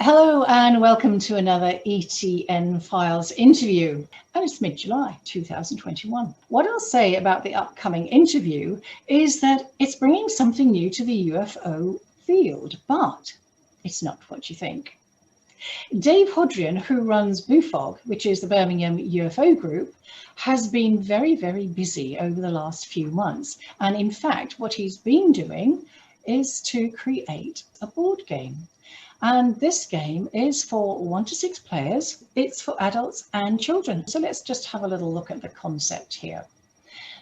Hello and welcome to another ETN Files interview. And it's mid-July 2021. What I'll say about the upcoming interview is that it's bringing something new to the UFO field, but it's not what you think. Dave Hodrien, who runs BUFOG, which is the Birmingham UFO group, has been very, very busy over the last few months. And in fact, what he's been doing is to create a board game. And this game is for 1 to 6 players. It's for adults and children. So let's just have a little look at the concept here.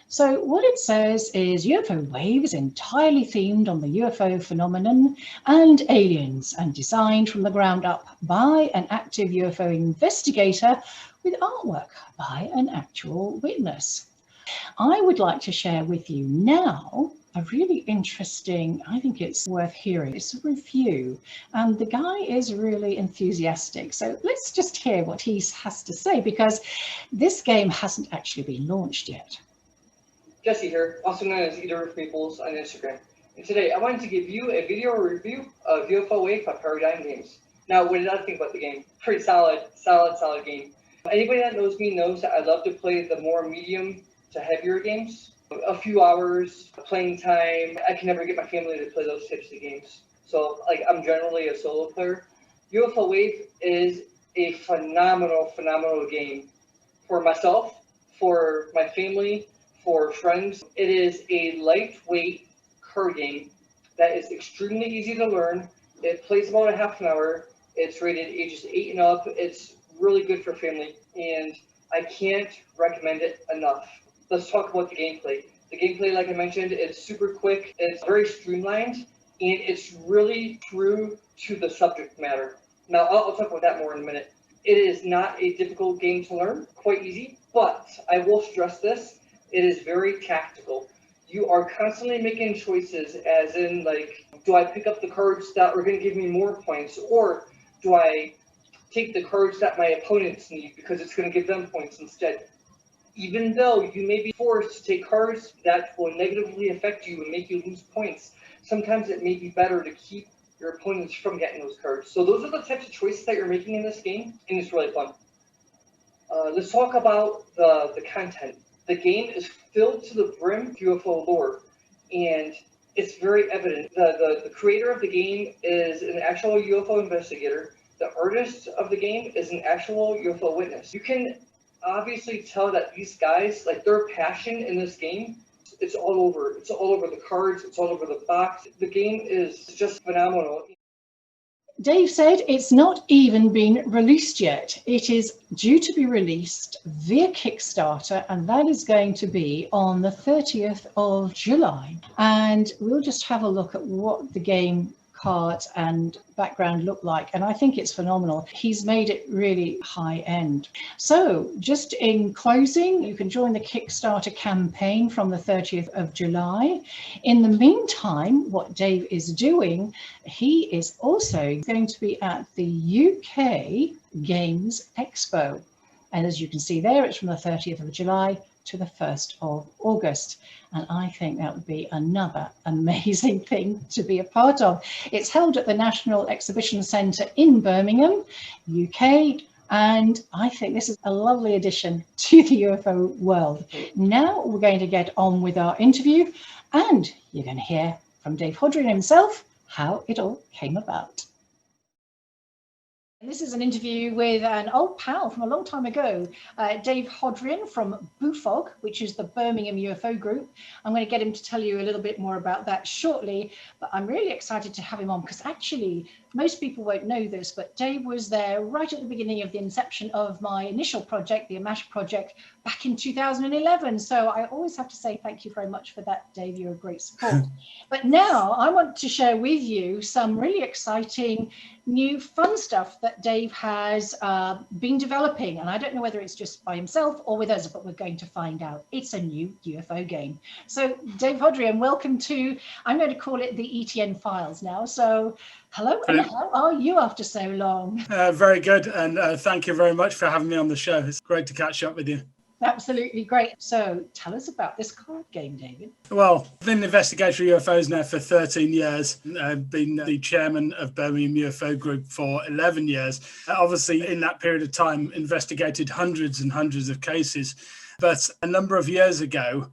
So what it says is UFOWAVE is entirely themed on the UFO phenomenon and aliens, and designed from the ground up by an active UFO investigator with artwork by an actual witness. I would like to share with you now a really interesting, I think it's worth hearing. It's a review, and the guy is really enthusiastic. So let's just hear what he has to say, because this game hasn't actually been launched yet. Jesse here, also known as Eater Maples on Instagram. And today I wanted to give you a video review of UFOWAVE by Paradigm Games. Now, what did I think about the game? Pretty solid game. Anybody that knows me knows that I love to play the more medium to heavier games. A few hours playing time. I can never get my family to play those types of games. So I'm generally a solo player. UFOWAVE is a phenomenal game for myself, for my family, for friends. It is a lightweight card game that is extremely easy to learn. It plays about a half an hour. It's rated ages 8 and up. It's really good for family, and I can't recommend it enough. Let's talk about the gameplay. The gameplay, like I mentioned, it's super quick, it's very streamlined, and it's really true to the subject matter. Now, I'll talk about that more in a minute. It is not a difficult game to learn, quite easy, but I will stress this, it is very tactical. You are constantly making choices, as in, do I pick up the cards that are going to give me more points, or do I take the cards that my opponents need because it's going to give them points instead? Even though you may be forced to take cards that will negatively affect you and make you lose points, sometimes it may be better to keep your opponents from getting those cards. So those are the types of choices that you're making in this game, and it's really fun. Let's talk about the content. The game is filled to the brim with UFO lore, and it's very evident. The creator of the game is an actual UFO investigator. The artist of the game is an actual UFO witness. You can obviously tell that these guys, their passion in this game, it's all over. It's all over the cards, it's all over the box. The game is just phenomenal. Dave said it's not even been released yet. It is due to be released via Kickstarter, and that is going to be on the 30th of July. And we'll just have a look at what the game cards and background look like, and I think it's phenomenal. He's made it really high end. So just in closing, you can join the Kickstarter campaign from the 30th of July. In the meantime, what Dave is doing, he is also going to be at the UK Games Expo, and as you can see there, it's from the 30th of July to the 1st of August. And I think that would be another amazing thing to be a part of. It's held at the National Exhibition Centre in Birmingham, UK, and I think this is a lovely addition to the UFO world. Now we're going to get on with our interview, and you're going to hear from Dave Hodrien himself how it all came about. This is an interview with an old pal from a long time ago, Dave Hodrien from BUFOG, which is the Birmingham UFO group. I'm going to get him to tell you a little bit more about that shortly, but I'm really excited to have him on because actually most people won't know this, but Dave was there right at the beginning of the inception of my initial project, the AMASH project, back in 2011. So I always have to say thank you very much for that, Dave. You're a great support. But now I want to share with you some really exciting new fun stuff that Dave has been developing. And I don't know whether it's just by himself or with us, but we're going to find out. It's a new UFO game. So Dave Hodrien, welcome to, I'm going to call it the ETN Files now. So hello, and how are you after so long? Very good, and thank you very much for having me on the show. It's great to catch up with you. Absolutely great. So tell us about this card game, David. Well, I've been an investigator of UFOs now for 13 years. I've been the chairman of Birmingham UFO Group for 11 years. Obviously, in that period of time, investigated hundreds and hundreds of cases. But a number of years ago,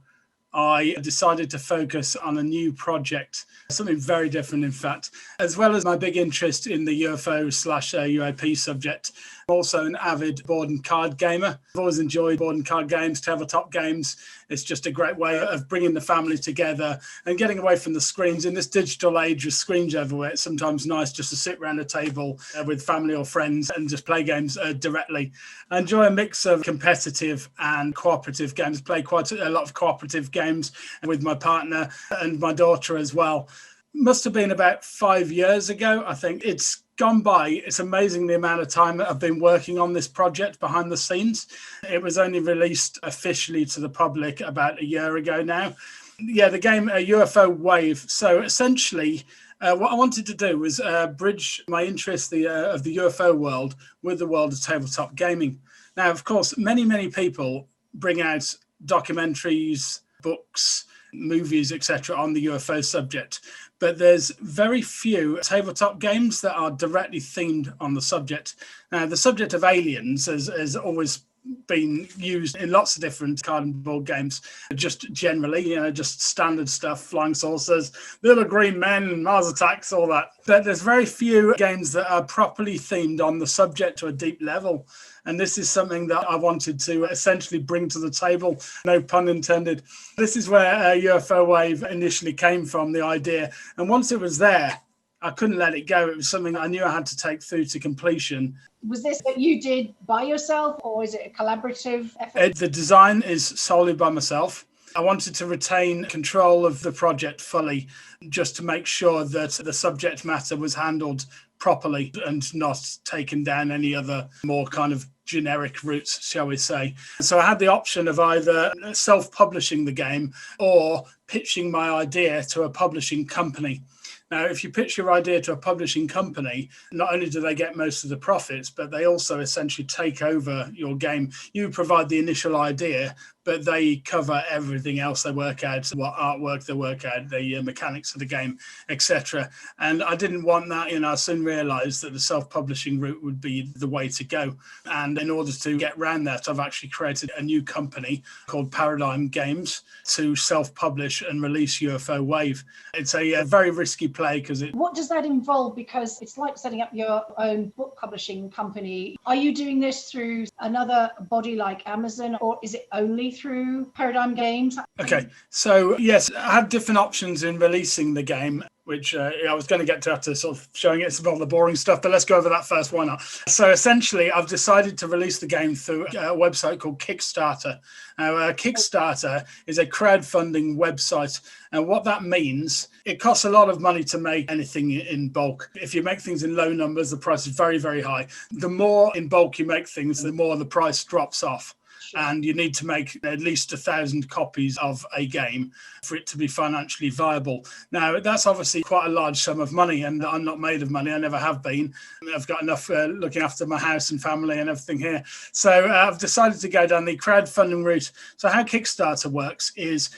I decided to focus on a new project, something very different, in fact, as well as my big interest in the UFO/UAP subject. I'm also an avid board and card gamer. I've always enjoyed board and card games, tabletop games. It's just a great way of bringing the family together and getting away from the screens. In this digital age with screens everywhere, it's sometimes nice just to sit around a table with family or friends and just play games directly. I enjoy a mix of competitive and cooperative games. Play quite a lot of cooperative games with my partner and my daughter as well. Must have been about 5 years ago. I think it's gone by. It's amazing the amount of time that I've been working on this project behind the scenes. It was only released officially to the public about a year ago now. Yeah, the game UFOWAVE. So essentially, what I wanted to do was bridge my interest of the UFO world with the world of tabletop gaming. Now, of course, many people bring out documentaries, books, movies, etc. on the UFO subject, but there's very few tabletop games that are directly themed on the subject. Now, the subject of aliens has always been used in lots of different card and board games, just generally, just standard stuff, flying saucers, little green men, Mars attacks, all that. But there's very few games that are properly themed on the subject to a deep level. And this is something that I wanted to essentially bring to the table, no pun intended. This is where UFOWAVE initially came from, the idea. And once it was there, I couldn't let it go. It was something I knew I had to take through to completion. Was this that you did by yourself, or is it a collaborative effort? The design is solely by myself. I wanted to retain control of the project fully, just to make sure that the subject matter was handled properly and not taken down any other more kind of generic routes, shall we say. So I had the option of either self-publishing the game or pitching my idea to a publishing company. Now, if you pitch your idea to a publishing company, not only do they get most of the profits, but they also essentially take over your game. You provide the initial idea, but they cover everything else. They work out what artwork they work out, the mechanics of the game, etc. And I didn't want that. I soon realized that the self-publishing route would be the way to go. And in order to get around that, I've actually created a new company called Paradigm Games to self-publish and release UFOWAVE. It's a very risky play because What does that involve? Because it's like setting up your own book publishing company. Are you doing this through another body like Amazon, or is it only through Paradigm Games? Okay, so yes, I had different options in releasing the game, which I was going to get to after sort of showing it some of the boring stuff, but let's go over that first. Why not? So essentially, I've decided to release the game through a website called Kickstarter. Now, Kickstarter is a crowdfunding website, and what that means, it costs a lot of money to make anything in bulk. If you make things in low numbers, the price is very, very high. The more in bulk you make things, the more the price drops off. And you need to make at least 1,000 copies of a game for it to be financially viable. Now, that's obviously quite a large sum of money, and I'm not made of money. I never have been. I've got enough looking after my house and family and everything here. So I've decided to go down the crowdfunding route. So how Kickstarter works is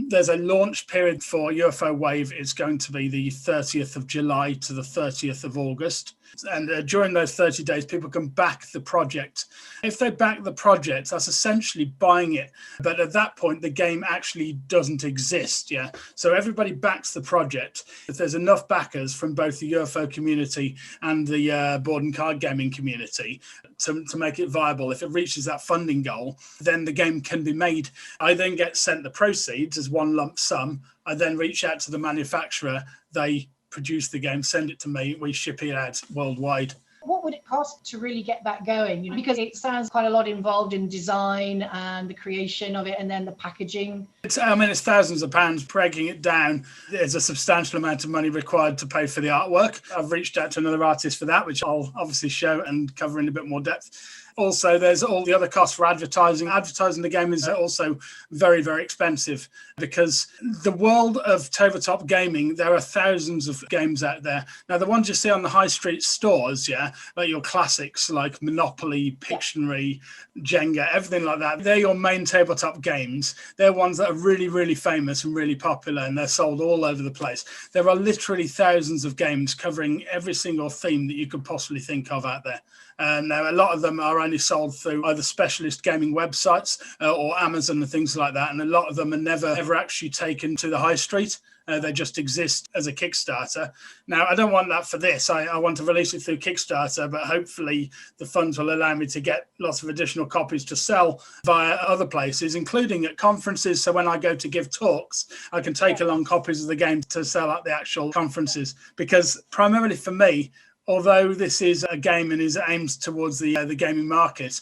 there's a launch period for UFOWAVE. It's going to be the 30th of July to the 30th of August. And during those 30 days, people can back the project. If they back the project, that's essentially buying it. But at that point, the game actually doesn't exist. Yeah. So everybody backs the project. If there's enough backers from both the UFO community and the board and card gaming community to make it viable, if it reaches that funding goal, then the game can be made. I then get sent the proceeds as one lump sum. I then reach out to the manufacturer. They produce the game, send it to me, we ship it out worldwide. What would it cost to really get that going? Because it sounds quite a lot involved in design and the creation of it and then the packaging. It's thousands of pounds. Breaking it down, there's a substantial amount of money required to pay for the artwork. I've reached out to another artist for that, which I'll obviously show and cover in a bit more depth. Also, there's all the other costs for advertising. Advertising the game is also very, very expensive, because the world of tabletop gaming, there are thousands of games out there. Now, the ones you see on the high street stores, like your classics like Monopoly, Pictionary, Jenga, everything like that, they're your main tabletop games. They're ones that are really, really famous and really popular, and they're sold all over the place. There are literally thousands of games covering every single theme that you could possibly think of out there. Now, a lot of them are only sold through either specialist gaming websites or Amazon and things like that. And a lot of them are never, ever actually taken to the high street. They just exist as a Kickstarter. Now, I don't want that for this. I want to release it through Kickstarter, but hopefully the funds will allow me to get lots of additional copies to sell via other places, including at conferences. So when I go to give talks, I can take along copies of the game to sell at the actual conferences. Because primarily for me, although this is a game and is aimed towards the gaming market,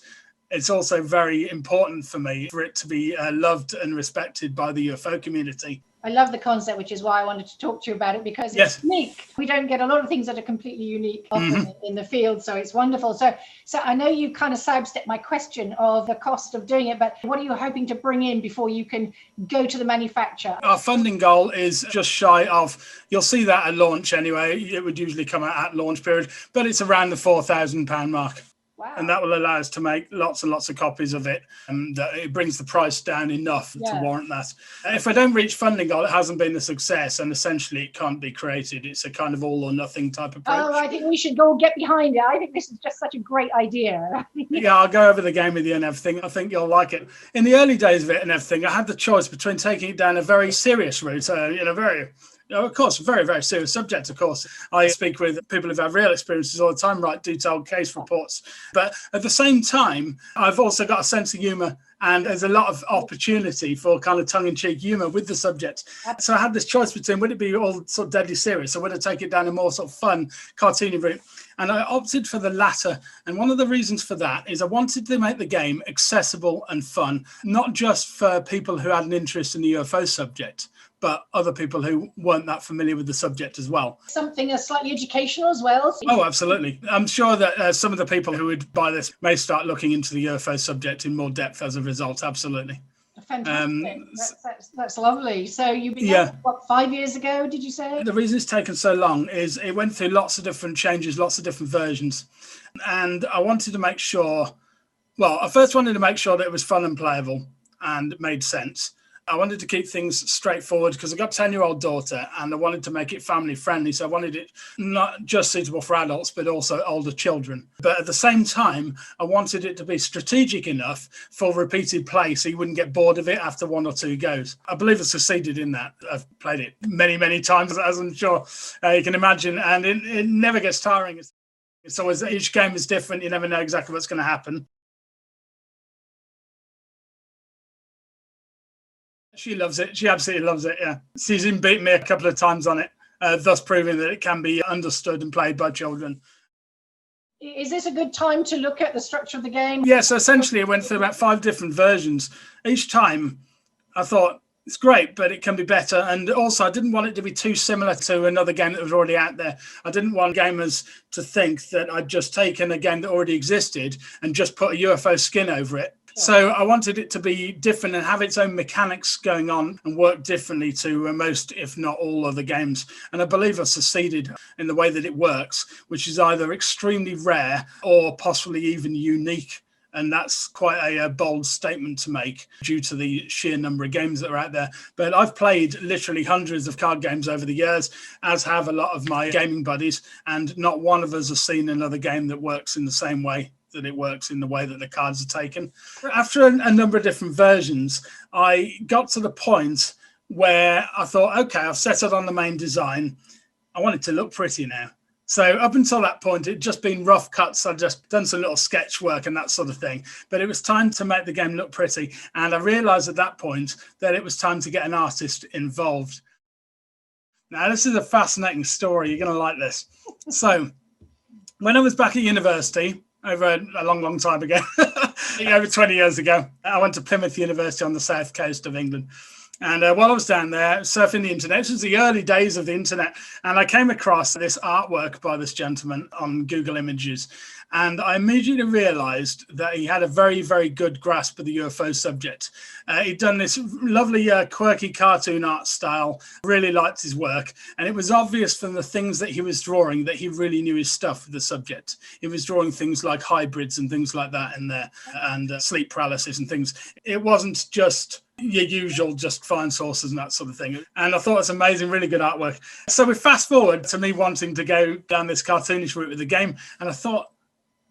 it's also very important for me for it to be loved and respected by the UFO community. I love the concept, which is why I wanted to talk to you about it, because it's unique. We don't get a lot of things that are completely unique often in the field, so it's wonderful. So I know you kind of sidestepped my question of the cost of doing it, but what are you hoping to bring in before you can go to the manufacturer? Our funding goal is just shy of, you'll see that at launch anyway, it would usually come out at launch period, but it's around the £4,000 mark. Wow. And that will allow us to make lots and lots of copies of it, and it brings the price down enough to warrant that. If I don't reach funding goal, it hasn't been a success, and essentially it can't be created. It's a kind of all or nothing type approach. Oh, I think we should all get behind it. I think this is just such a great idea. Yeah, I'll go over the game with you and everything. I think you'll like it. In the early days of it and everything, I had the choice between taking it down a very serious route, of course, very, very serious subject, of course. I speak with people who've had real experiences all the time, write detailed case reports. But at the same time, I've also got a sense of humour, and there's a lot of opportunity for kind of tongue-in-cheek humour with the subject. So I had this choice between, would it be all sort of deadly serious, or would I take it down a more sort of fun, cartoony route? And I opted for the latter. And one of the reasons for that is I wanted to make the game accessible and fun, not just for people who had an interest in the UFO subject, but other people who weren't that familiar with the subject as well. Something slightly educational as well. Oh, absolutely. I'm sure that some of the people who would buy this may start looking into the UFO subject in more depth as a result. Absolutely. Fantastic. That's lovely. So you began, what, 5 years ago, did you say? The reason it's taken so long is it went through lots of different changes, lots of different versions. And I wanted to make sure, I first wanted to make sure that it was fun and playable and made sense. I wanted to keep things straightforward because I've got a 10-year-old daughter, and I wanted to make it family friendly. So I wanted it not just suitable for adults, but also older children. But at the same time, I wanted it to be strategic enough for repeated play so you wouldn't get bored of it after one or two goes. I believe I succeeded in that. I've played it many, many times, as I'm sure you can imagine, and it never gets tiring. It's always, each game is different. You never know exactly what's going to happen. She loves it. She absolutely loves it, yeah. She's even beaten me a couple of times on it, thus proving that it can be understood and played by children. Is this a good time to look at the structure of the game? Yeah, so essentially it went through about 5 different versions. Each time I thought, it's great, but it can be better. And also I didn't want it to be too similar to another game that was already out there. I didn't want gamers to think that I'd just taken a game that already existed and just put a UFO skin over it. So I wanted it to be different and have its own mechanics going on and work differently to most, if not all, other games. And I believe I've succeeded in the way that it works, which is either extremely rare or possibly even unique. And that's quite a bold statement to make due to the sheer number of games that are out there. But I've played literally hundreds of card games over the years, as have a lot of my gaming buddies. And not one of us has seen another game that works in the same way that it works in the way that the cards are taken. After a number of different versions, I got to the point where I thought, okay, I've settled on the main design. I want it to look pretty now. So up until that point, it'd just been rough cuts. I'd just done some little sketch work and that sort of thing. But it was time to make the game look pretty. And I realized at that point that it was time to get an artist involved. Now, this is a fascinating story. You're going to like this. So when I was back at university, over a long, long time ago, over 20 years ago, I went to Plymouth University on the south coast of England. And while I was down there surfing the internet, it was the early days of the internet, and I came across this artwork by this gentleman on Google Images. And I immediately realized that he had a very, very good grasp of the UFO subject. He'd done this lovely, quirky cartoon art style, really liked his work. And it was obvious from the things that he was drawing that he really knew his stuff with the subject. He was drawing things like hybrids and things like that in there, and sleep paralysis and things. It wasn't just your usual just find sources and that sort of thing. And I thought it's amazing, really good artwork. So we fast forward to me wanting to go down this cartoonish route with the game. And I thought,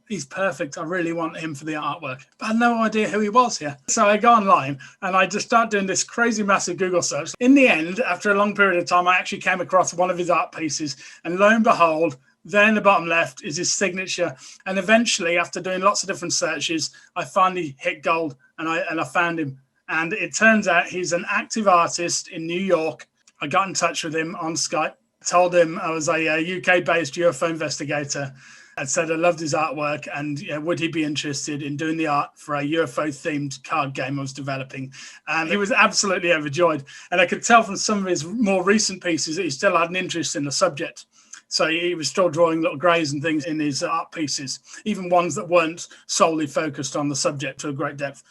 he's perfect. I really want him for the artwork. But I had no idea who he was here. So I go online and I just start doing this crazy massive Google search. In the end, after a long period of time, I actually came across one of his art pieces. And lo and behold, there in the bottom left is his signature. And eventually, after doing lots of different searches, I finally hit gold and I found him. And it turns out he's an active artist in New York. I got in touch with him on Skype, told him I was a UK-based UFO investigator. I said I loved his artwork and would he be interested in doing the art for a UFO-themed card game I was developing. And he was absolutely overjoyed. And I could tell from some of his more recent pieces that he still had an interest in the subject. So he was still drawing little greys and things in his art pieces, even ones that weren't solely focused on the subject to a great depth.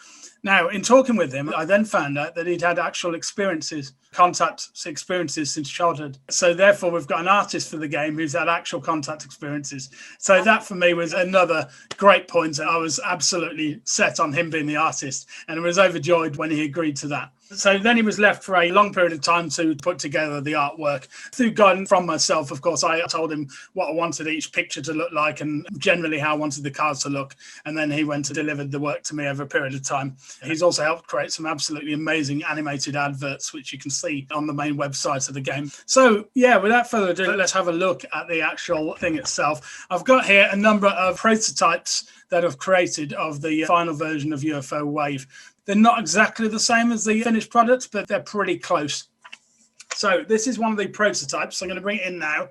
Now, in talking with him, I then found out that he'd had actual experiences, contact experiences since childhood. So therefore, we've got an artist for the game who's had actual contact experiences. So that for me was another great point. I was absolutely set on him being the artist, and I was overjoyed when he agreed to that. So then he was left for a long period of time to put together the artwork. Through guidance from myself, of course, I told him what I wanted each picture to look like and generally how I wanted the cards to look. And then he went and delivered the work to me over a period of time. He's also helped create some absolutely amazing animated adverts, which you can see on the main website of the game. So yeah, without further ado, let's have a look at the actual thing itself. I've got here a number of prototypes that I've created of the final version of UFOWAVE. They're not exactly the same as the finished product, but they're pretty close. So this is one of the prototypes. I'm going to bring it in now.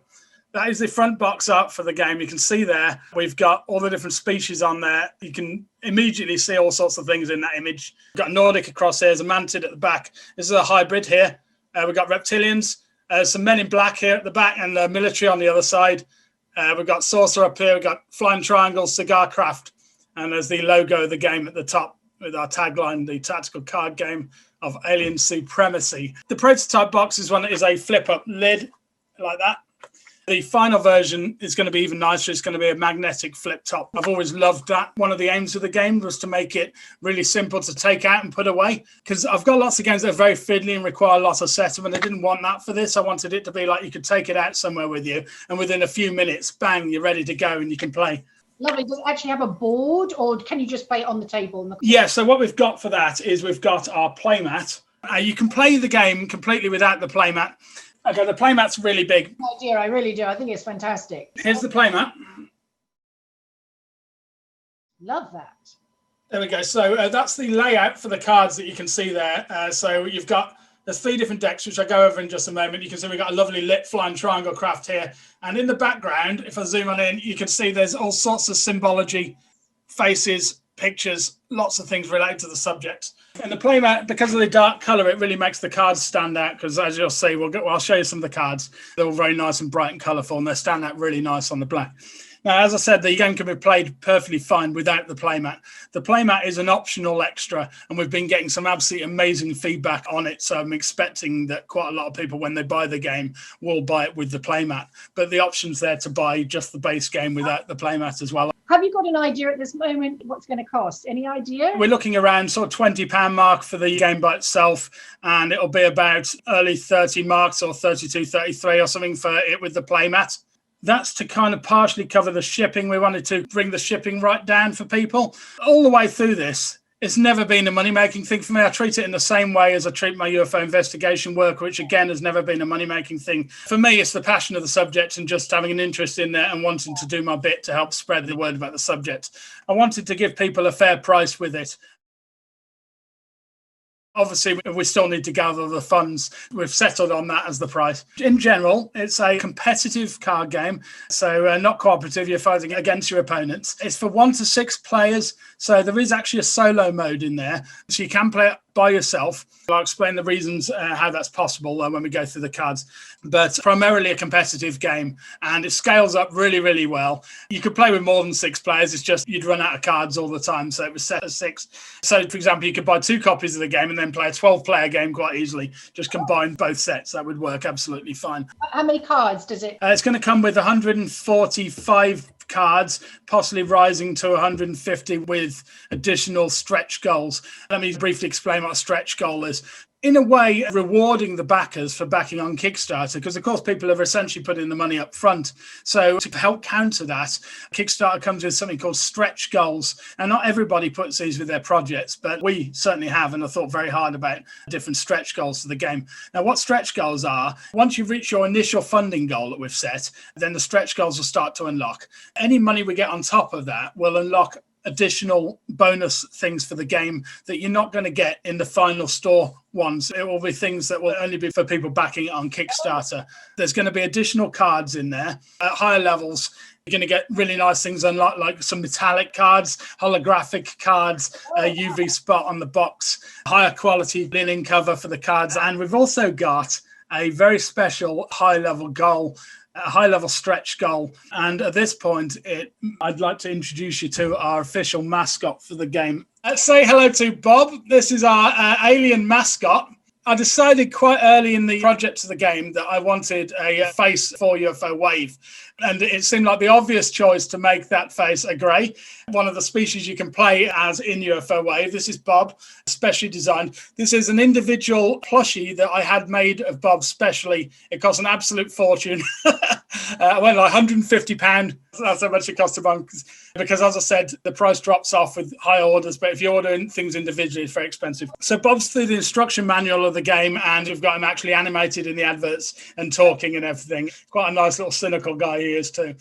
That is the front box art for the game. You can see there, we've got all the different species on there. You can immediately see all sorts of things in that image. We've got Nordic across here, there's a mantid at the back. This is a hybrid here. We've got reptilians, some men in black here at the back, and the military on the other side. We've got saucer up here. We've got flying triangles, cigar craft, and there's the logo of the game at the top with our tagline, the tactical card game of alien supremacy. The prototype box is one that is a flip-up lid like that. The final version is going to be even nicer. It's going to be a magnetic flip top. I've always loved that. One of the aims of the game was to make it really simple to take out and put away, because I've got lots of games that are very fiddly and require lots of setup, and I didn't want that for this. I wanted it to be like you could take it out somewhere with you, and within a few minutes, bang, you're ready to go and you can play. Lovely. Does it actually have a board, or can you just play it on the table? Yeah, so what we've got for that is we've got our playmat. You can play the game completely without the playmat. Okay, the playmat's really big. Oh dear, I really do. I think it's fantastic. Here's the playmat. Love that. There we go. So that's the layout for the cards that you can see there. So you've got, there's 3 different decks, which I'll go over in just a moment. You can see we've got a lovely lit flying triangle craft here. And in the background, if I zoom on in, you can see there's all sorts of symbology, faces, pictures, lots of things related to the subject. And the playmat, because of the dark color, it really makes the cards stand out, because as you'll see, I'll show you some of the cards. They're all very nice and bright and colorful, and they stand out really nice on the black. Now, as I said, the game can be played perfectly fine without the playmat. The playmat is an optional extra, and we've been getting some absolutely amazing feedback on it. So I'm expecting that quite a lot of people, when they buy the game, will buy it with the playmat. But the option's there to buy just the base game without the playmat as well. Have you got an idea at this moment what's going to cost? Any idea? We're looking around sort of £20 mark for the game by itself, and it'll be about early 30 marks or 32, 33 or something for it with the playmat. That's to kind of partially cover the shipping. We wanted to bring the shipping right down for people. All the way through this, it's never been a money-making thing for me. I treat it in the same way as I treat my UFO investigation work, which again has never been a money-making thing. For me, it's the passion of the subject and just having an interest in there and wanting to do my bit to help spread the word about the subject. I wanted to give people a fair price with it. Obviously, we still need to gather the funds. We've settled on that as the price. In general, it's a competitive card game, so not cooperative. You're fighting against your opponents. It's for 1 to 6 players, so there is actually a solo mode in there. So you can play it by yourself. I'll explain the reasons how that's possible when we go through the cards. But primarily a competitive game, and it scales up really, really well. You could play with more than 6 players. It's just you'd run out of cards all the time, so it was set at 6. So, for example, you could buy 2 copies of the game and then play a 12-player game quite easily. Just combine both sets. That would work absolutely fine. How many cards does it? It's going to come with 145 cards, possibly rising to 150 with additional stretch goals. Let me briefly explain what a stretch goal is. In a way, rewarding the backers for backing on Kickstarter, because of course people have essentially put in the money up front. So to help counter that, Kickstarter comes with something called stretch goals. And not everybody puts these with their projects, but we certainly have, and I thought very hard about different stretch goals for the game. Now, what stretch goals are, once you reach your initial funding goal that we've set, then the stretch goals will start to unlock. Any money we get on top of that will unlock additional bonus things for the game that you're not going to get in the final store ones. It will be things that will only be for people backing it on Kickstarter. There's going to be additional cards in there at higher levels. You're going to get really nice things unlocked, like some metallic cards, holographic cards, a UV spot on the box, higher quality linen cover for the cards. And we've also got a very special high-level goal, a high-level stretch goal. And at this point, I'd like to introduce you to our official mascot for the game. Let's say hello to Bob. This is our alien mascot. I decided quite early in the project of the game that I wanted a face for UFOWAVE. And it seemed like the obvious choice to make that face a grey, one of the species you can play as in UFOWAVE. This is Bob, specially designed. This is an individual plushie that I had made of Bob specially. It cost an absolute fortune. I went like £150. That's how much it cost to buy, because as I said, the price drops off with high orders, but if you order things individually, it's very expensive. So Bob's through the instruction manual of the game, and we've got him actually animated in the adverts and talking and everything. Quite a nice little cynical guy he is too.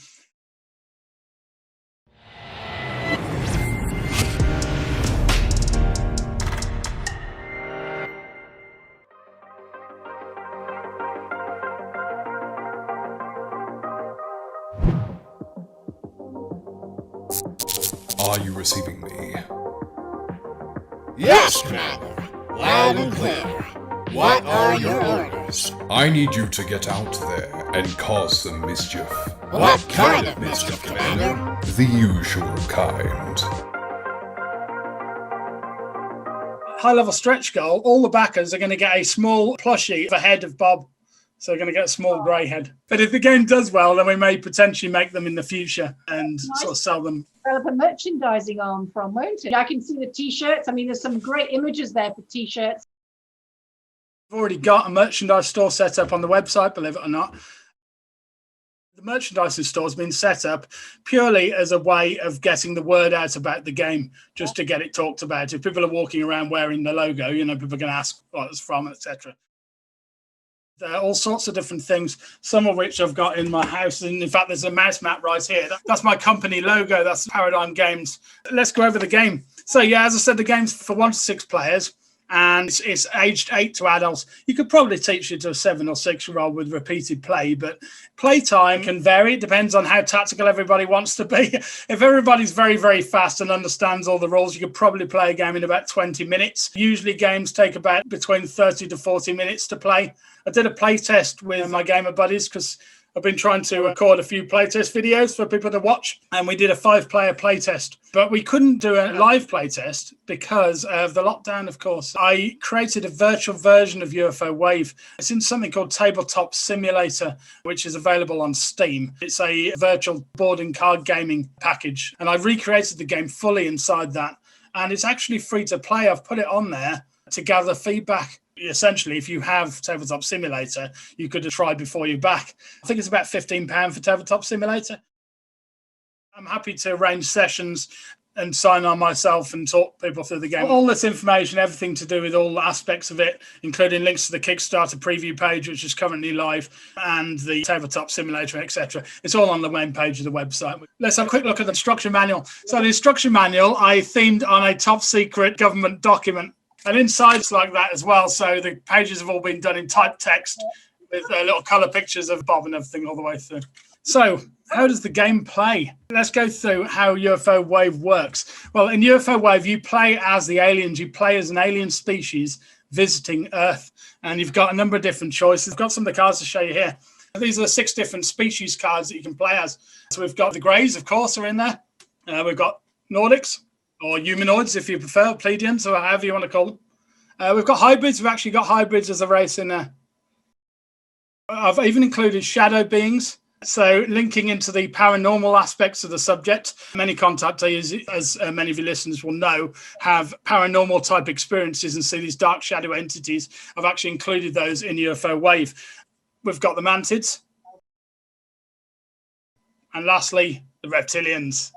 Are you receiving me? Yes, Commander. Loud and clear. What are your orders? I need you to get out there and cause some mischief. What kind of mischief, Commander? The usual kind. High-level stretch goal, all the backers are going to get a small plushie of a head of Bob. So we're going to get a small grey head. But if the game does well, then we may potentially make them in the future and sort of sell them. Develop a merchandising arm from, won't it? I can see the T-shirts. I mean, there's some great images there for T-shirts. We've already got a merchandise store set up on the website, believe it or not. The merchandising store has been set up purely as a way of getting the word out about the game, just to get it talked about. If people are walking around wearing the logo, you know, people are going to ask what it's from, etc. There are all sorts of different things, some of which I've got in my house. And in fact, there's a mouse map right here. That's my company logo. That's Paradigm Games. Let's go over the game. So yeah, as I said, the game's for 1 to 6 players. And it's aged 8 to adults. You could probably teach it to a 7 or 6-year-old with repeated play, but playtime can vary. It depends on how tactical everybody wants to be. If everybody's very, very fast and understands all the rules, you could probably play a game in about 20 minutes. Usually games take about between 30 to 40 minutes to play. I did a play test with my gamer buddies because I've been trying to record a few playtest videos for people to watch, and we did a 5-player playtest. But we couldn't do a live playtest because of the lockdown, of course. I created a virtual version of UFOWAVE. It's in something called Tabletop Simulator, which is available on Steam. It's a virtual board and card gaming package, and I recreated the game fully inside that. And it's actually free to play. I've put it on there to gather feedback. Essentially, if you have Tabletop Simulator, you could try before you back. I think it's about £15 for Tabletop Simulator. I'm happy to arrange sessions and sign on myself and talk people through the game. All this information, everything to do with all aspects of it, including links to the Kickstarter preview page, which is currently live, and the Tabletop Simulator, etc. It's all on the main page of the website. Let's have a quick look at the instruction manual. So the instruction manual, I themed on a top secret government document. And inside it's like that as well. So the pages have all been done in typed text with little colour pictures of Bob and everything all the way through. So how does the game play? Let's go through how UFOWAVE works. Well, in UFOWAVE, you play as the aliens. You play as an alien species visiting Earth. And you've got a number of different choices. I've got some of the cards to show you here. These are 6 different species cards that you can play as. So we've got the Greys, of course, are in there. We've got Nordics, or humanoids, if you prefer, Pleiadians, or however you want to call them. We've got hybrids. We've actually got hybrids as a race in there. I've even included shadow beings. So linking into the paranormal aspects of the subject, many contactees, as many of your listeners will know, have paranormal type experiences and see these dark shadow entities. I've actually included those in UFOWAVE. We've got the mantids. And lastly, the reptilians.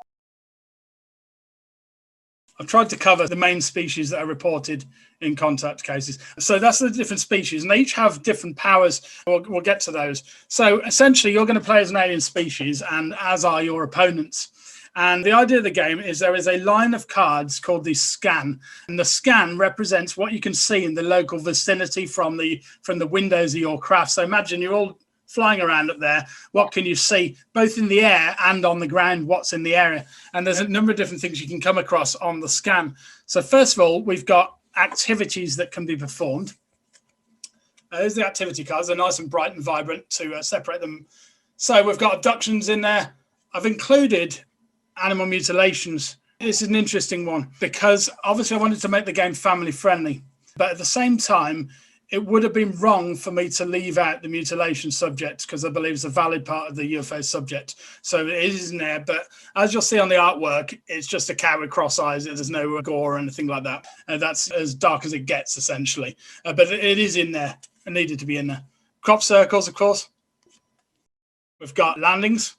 I've tried to cover the main species that are reported in contact cases. So that's the different species, and they each have different powers. We'll get to those. So essentially, you're going to play as an alien species, and as are your opponents. And the idea of the game is there is a line of cards called the scan, and the scan represents what you can see in the local vicinity from the windows of your craft. So imagine you're all flying around up there. What can you see both in the air and on the ground? What's in the area? And there's a number of different things you can come across on the scan. So first of all, we've got activities that can be performed. There's the activity cards. They're nice and bright and vibrant to separate them. So we've got abductions in there. I've included animal mutilations. This is an interesting one because obviously I wanted to make the game family friendly, but at the same time, it would have been wrong for me to leave out the mutilation subject because I believe it's a valid part of the UFO subject. So it is in there, but as you'll see on the artwork, it's just a cat with cross eyes. There's no gore or anything like that. That's as dark as it gets, essentially. But it is in there. It needed to be in there. Crop circles, of course. We've got landings.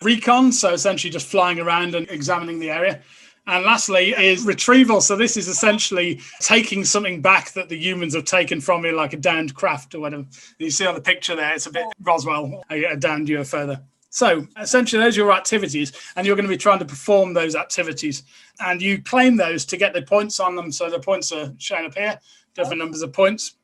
Recon, so essentially just flying around and examining the area. And lastly is retrieval. So this is essentially taking something back that the humans have taken from you, like a downed craft or whatever. You see on the picture there, it's a bit Roswell, a downed UFO there. So essentially those are your activities, and you're going to be trying to perform those activities. And you claim those to get the points on them. So the points are shown up here, different numbers of points.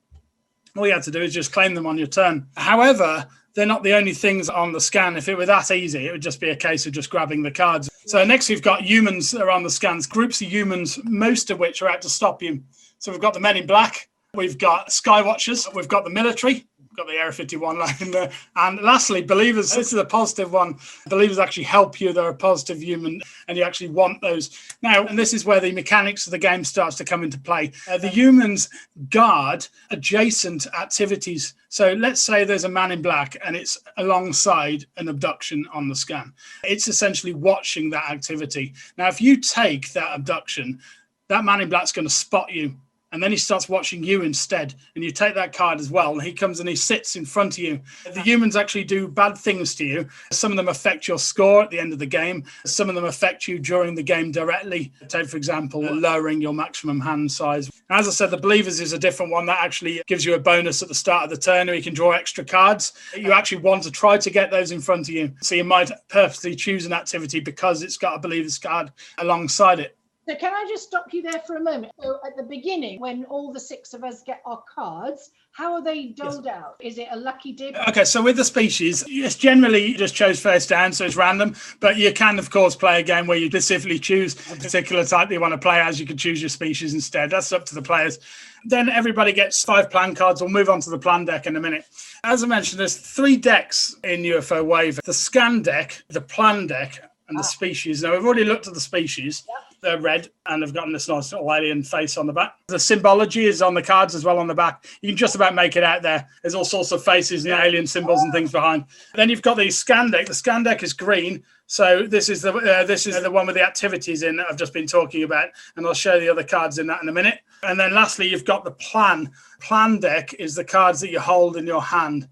All you have to do is just claim them on your turn. However, they're not the only things on the scan. If it were that easy, it would just be a case of just grabbing the cards. So next we've got humans that are on the scans, groups of humans, most of which are out to stop you. So we've got the men in black, we've got sky watchers, we've got the military, we've got the Area 51 line in there. And lastly, believers. This is a positive one. Believers actually help you. They're a positive human and you actually want those. Now, and this is where the mechanics of the game starts to come into play. The humans guard adjacent activities. So let's say there's a man in black and it's alongside an abduction on the scan. It's essentially watching that activity. Now, if you take that abduction, that man in black's going to spot you. And then he starts watching you instead. And you take that card as well. And he comes and he sits in front of you. The humans actually do bad things to you. Some of them affect your score at the end of the game. Some of them affect you during the game directly. Take, for example, lowering your maximum hand size. As I said, the believers is a different one that actually gives you a bonus at the start of the turn, where you can draw extra cards. You actually want to try to get those in front of you. So you might purposely choose an activity because it's got a believer's card alongside it. So can I just stop you there for a moment? So at the beginning, when all the 6 of us get our cards, how are they doled out? Is it a lucky dip? Okay, so with the species, it's generally you just chose face down, so it's random. But you can, of course, play a game where you specifically choose a particular type that you want to play as. You can choose your species instead. That's up to the players. Then everybody gets 5 plan cards. We'll move on to the plan deck in a minute. As I mentioned, there's 3 decks in UFOWAVE. The scan deck, the plan deck, and the species. Now, we've already looked at the species. Yep. They're red and have gotten this nice little alien face on the back. The symbology is on the cards as well on the back. You can just about make it out there. There's all sorts of faces and alien symbols and things behind. Then you've got the scan deck. The scan deck is green. So this is the one with the activities in that I've just been talking about. And I'll show the other cards in that in a minute. And then lastly, you've got the plan. Plan deck is the cards that you hold in your hand.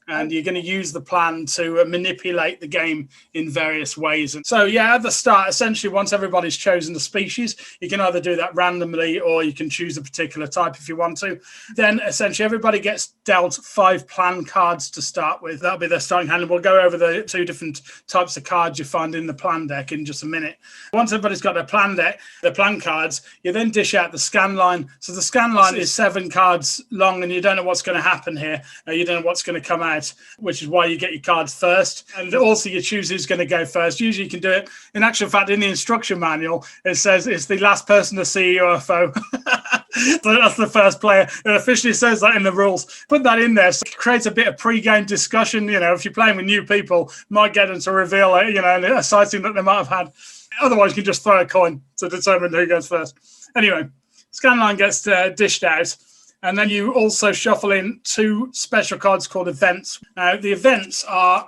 And you're going to use the plan to manipulate the game in various ways. And so, yeah, at the start, essentially, once everybody's chosen the species, you can either do that randomly or you can choose a particular type if you want to. Then, essentially, everybody gets dealt 5 plan cards to start with. That'll be their starting hand. And we'll go over the 2 different types of cards you find in the plan deck in just a minute. Once everybody's got their plan deck, their plan cards, you then dish out the scan line. So the scan line is 7 cards long, and you don't know what's going to happen here. You don't know what's going to come out. out, which is why you get your cards first. And also you choose who's going to go first. Usually you can do it. In actual fact, in the instruction manual, it says it's the last person to see a UFO. So that's the first player. It officially says that in the rules. Put that in there, so it creates a bit of pre-game discussion. You know, if you're playing with new people, might get them to reveal it, you know, a sighting that they might have had. Otherwise, you can just throw a coin to determine who goes first. Anyway, scanline gets dished out. And then you also shuffle in 2 special cards called events. Now, the events are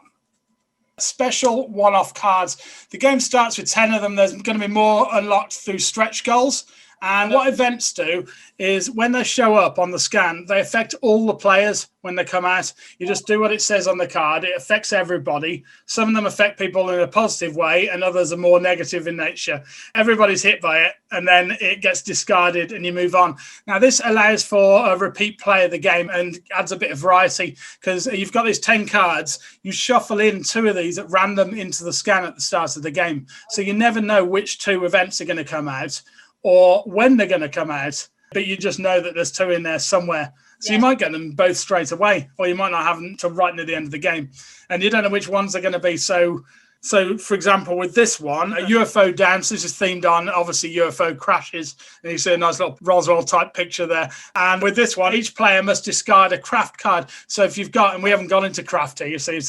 special one-off cards. The game starts with 10 of them. There's going to be more unlocked through stretch goals. And what events do is when they show up on the scan, they affect all the players when they come out. You just do what it says on the card. It affects everybody. Some of them affect people in a positive way and others are more negative in nature. Everybody's hit by it and then it gets discarded and you move on. Now, this allows for a repeat play of the game and adds a bit of variety because you've got these 10 cards. You shuffle in 2 of these at random into the scan at the start of the game. So you never know which 2 events are going to come out or when they're going to come out, but you just know that there's 2 in there somewhere. So you might get them both straight away, or you might not have them until right near the end of the game. And you don't know which ones are going to be. So for example, with this one, a UFO dance, this is themed on, obviously, UFO crashes. And you see a nice little Roswell type picture there. And with this one, each player must discard a craft card. So if you've got, and we haven't gone into craft here, you see,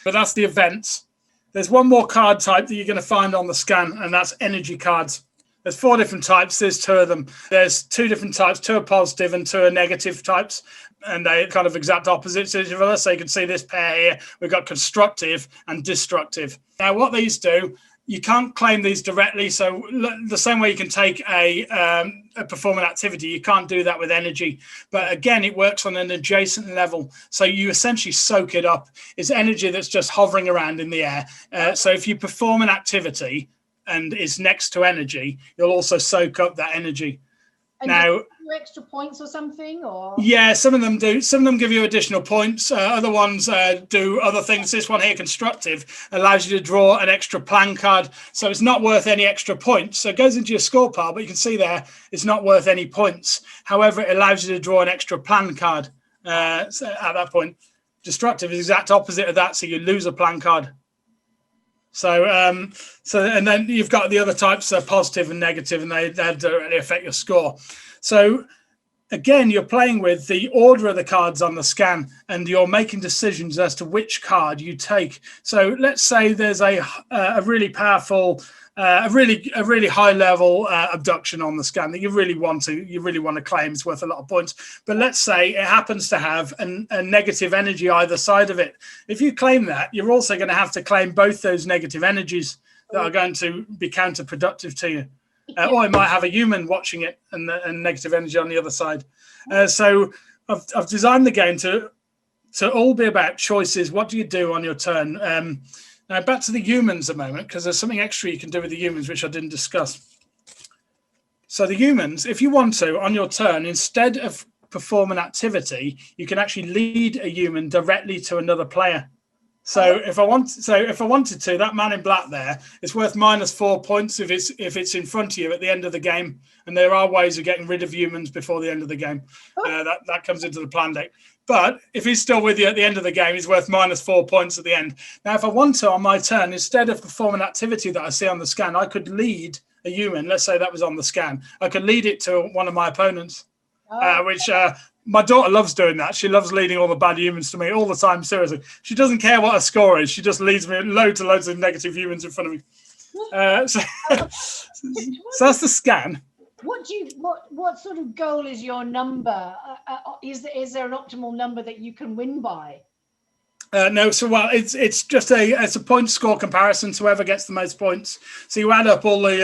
but that's the events. There's one more card type that you're going to find on the scan, and that's energy cards. There's 4 different types. There's 2 of them. There's 2 different types. 2 are positive and 2 are negative types. And they kind of exact opposites to each other. So you can see this pair here. We've got constructive and destructive. Now, what these do, you can't claim these directly. So the same way you can take a performing activity, you can't do that with energy. But again, it works on an adjacent level. So you essentially soak it up. It's energy that's just hovering around in the air. So if you perform an activity and is next to energy, you'll also soak up that energy. And now, extra points or something, or yeah, some of them do. Some of them give you additional points. Other ones do other things. This one here, constructive, allows you to draw an extra plan card, so it's not worth any extra points. So it goes into your score pile, but you can see there it's not worth any points. However, it allows you to draw an extra plan card. So at that point, destructive is the exact opposite of that, so you lose a plan card. So, and then you've got the other types, positive and negative, and they directly affect your score. So, again, you're playing with the order of the cards on the scan, and you're making decisions as to which card you take. So, let's say there's a really powerful, a really high level abduction on the scan that you really want to claim. It's worth a lot of points. But let's say it happens to have a negative energy either side of it. If you claim that, you're also going to have to claim both those negative energies that are going to be counterproductive to you. Or it might have a human watching it and negative energy on the other side. So I've designed the game to all be about choices. What do you do on your turn? Now, back to the humans a moment, because there's something extra you can do with the humans, which I didn't discuss. So the humans, if you want to, on your turn, instead of perform an activity, you can actually lead a human directly to another player. So if I wanted to, that man in black there, it's worth -4 points if it's in front of you at the end of the game. And there are ways of getting rid of humans before the end of the game. That comes into the plan deck. But if he's still with you at the end of the game, he's worth -4 points at the end. Now, if I want to, on my turn, instead of performing an activity that I see on the scan, I could lead a human. Let's say that was on the scan. I could lead it to one of my opponents, which my daughter loves doing that. She loves leading all the bad humans to me all the time, seriously. She doesn't care what her score is. She just leads me loads and loads of negative humans in front of me. So that's the scan. What sort of goal is your number? Is there an optimal number that you can win by? No, so well, it's just a point score comparison. So whoever gets the most points. So you add up all the.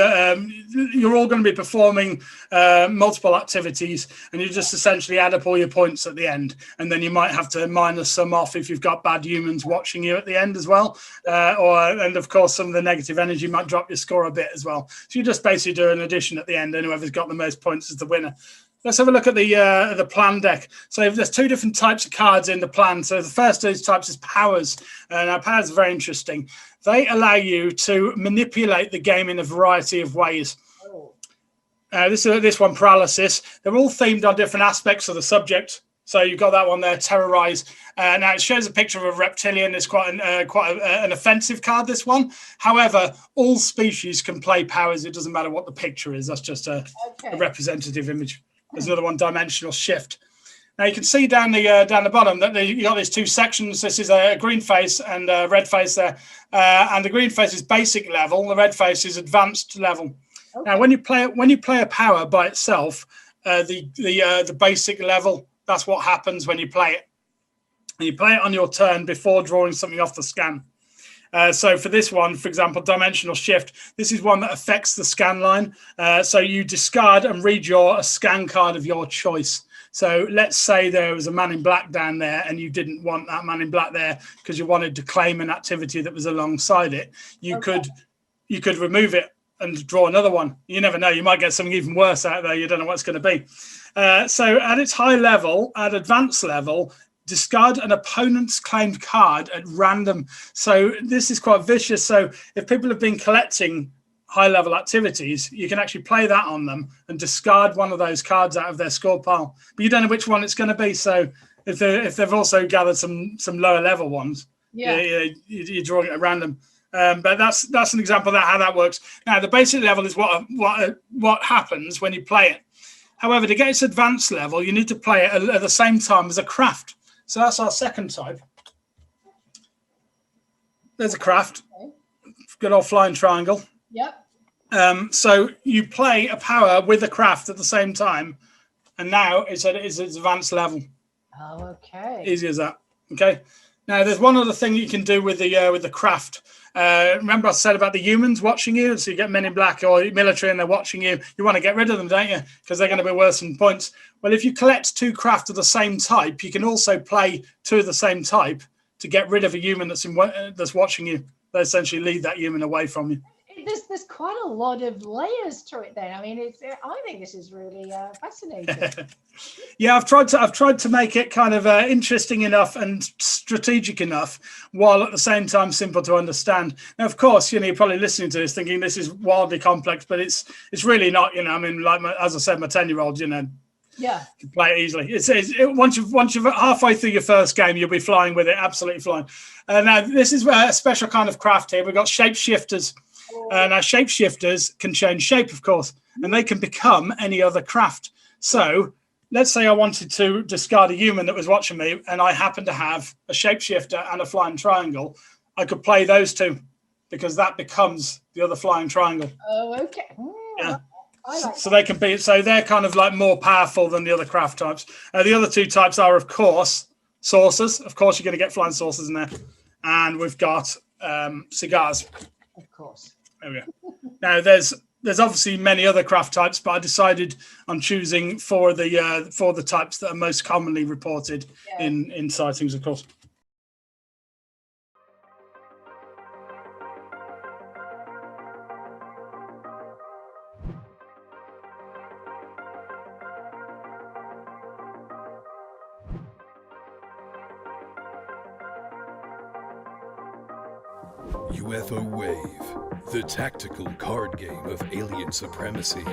You're all going to be performing multiple activities, and you just essentially add up all your points at the end, and then you might have to minus some off if you've got bad humans watching you at the end as well, and of course some of the negative energy might drop your score a bit as well. So you just basically do an addition at the end, and whoever's got the most points is the winner. Let's have a look at the plan deck. So there's 2 different types of cards in the plan. So the first of those types is powers. Now, powers are very interesting. They allow you to manipulate the game in a variety of ways. This one, paralysis. They're all themed on different aspects of the subject. So you've got that one there, terrorize. Now it shows a picture of a reptilian. It's quite an offensive card, this one. However, all species can play powers. It doesn't matter what the picture is. That's just a representative image. There's another one, dimensional shift. Now you can see down the bottom that you got these two sections. This is a green face and a red face there, and the green face is basic level. The red face is advanced level. Okay. Now when you play a power by itself, the basic level, that's what happens when you play it. And you play it on your turn before drawing something off the scan. So for this one, for example, dimensional shift, this is one that affects the scan line. So you discard and redraw a scan card of your choice. So let's say there was a man in black down there and you didn't want that man in black there because you wanted to claim an activity that was alongside it. You could remove it and draw another one. You never know. You might get something even worse out there. You don't know what it's going to be. So at its high level, at advanced level, discard an opponent's claimed card at random. So this is quite vicious. So if people have been collecting high-level activities, you can actually play that on them and discard one of those cards out of their score pile. But you don't know which one it's going to be. So if they've also gathered some lower-level ones, you're drawing it at random. But that's an example of how that works. Now, the basic level is what happens when you play it. However, to get its advanced level, you need to play it at the same time as a craft. So that's our second type. There's a craft. Good old flying triangle. Yep. So you play a power with a craft at the same time, and now it's at its advanced level. Oh, okay. Easy as that. Okay. Now there's one other thing you can do with the craft. Remember I said about the humans watching you, so you get men in black or military and they're watching you. You want to get rid of them, don't you? Because they're going to be worse than points. Well, if you collect two craft of the same type, you can also play two of the same type to get rid of a human that's watching you. They essentially lead that human away from you. There's quite a lot of layers to it then. I mean, I think this is really fascinating. Yeah, I've tried to make it kind of interesting enough and strategic enough, while at the same time simple to understand. Now, of course, you're probably listening to this thinking this is wildly complex, but it's really not. I mean, like as I said, my 10-year-old, yeah, can play it easily. Once you're halfway through your first game, you'll be flying with it, absolutely flying. Now, this is a special kind of craft here. We've got shapeshifters. Now, shapeshifters can change shape, of course, and they can become any other craft. So let's say I wanted to discard a human that was watching me, and I happen to have a shapeshifter and a flying triangle. I could play those two because that becomes the other flying triangle. Oh, okay. Yeah. I like so they can be, so they're kind of like more powerful than the other craft types. The other two types are, of course, saucers. Of course, you're going to get flying saucers in there. And we've got cigars. Of course. There we go. Now, there's obviously many other craft types, but I decided on choosing for the types that are most commonly reported in sightings, of course. UFOWAVE, the tactical card game of alien supremacy.